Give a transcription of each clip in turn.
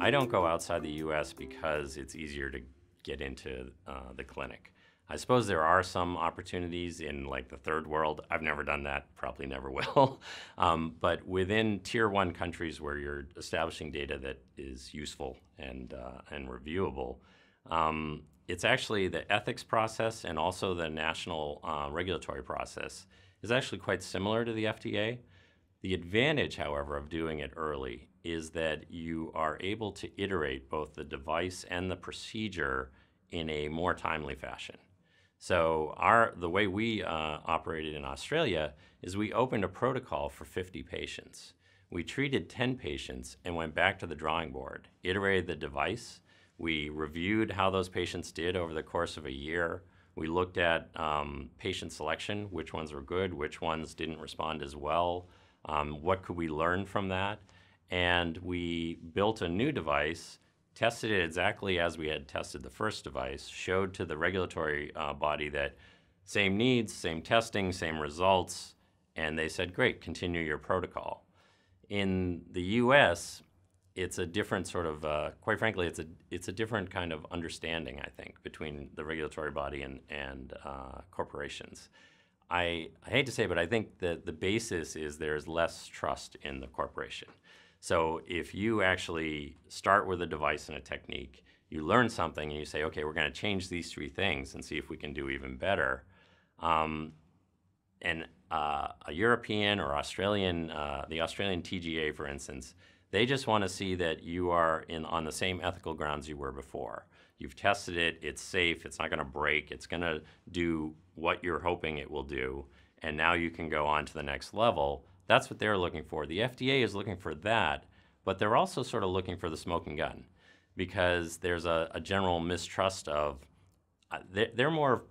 I don't go outside the US because it's easier to get into the clinic. I suppose there are some opportunities in like the third world. I've never done that, probably never will. But within tier one countries where you're establishing data that is useful and reviewable, it's actually the ethics process and also the national regulatory process is actually quite similar to the FDA. The advantage, however, of doing it early is that you are able to iterate both the device and the procedure in a more timely fashion. So the way we operated in Australia is we opened a protocol for 50 patients. We treated 10 patients and went back to the drawing board, iterated the device. We reviewed how those patients did over the course of a year. We looked at patient selection, which ones were good, which ones didn't respond as well. What could we learn from that? And we built a new device, tested it exactly as we had tested the first device, showed to the regulatory body that same needs, same testing, same results, and they said, great, continue your protocol. In the US, it's a different sort of, quite frankly, it's a different kind of understanding, I think, between the regulatory body and corporations. I hate to say it, but I think that the basis is there's less trust in the corporation. So if you actually start with a device and a technique, you learn something and you say, okay, we're going to change these three things and see if we can do even better. And a European or Australian, the Australian TGA, for instance, they just want to see that you are on the same ethical grounds you were before. You've tested it, it's safe, it's not going to break, it's going to do what you're hoping it will do, and now you can go on to the next level. That's what they're looking for. The FDA is looking for that, but they're also sort of looking for the smoking gun because there's a general mistrust of, they're more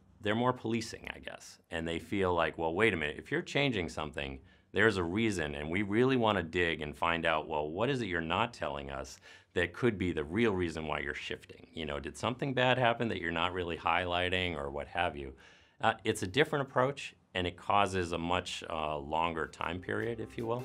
policing, I guess, and they feel like, well, wait a minute, if you're changing something, there's a reason, and we really want to dig and find out, well, what is it you're not telling us that could be the real reason why you're shifting? You know, did something bad happen that you're not really highlighting or what have you? It's a different approach, and it causes a much longer time period, if you will.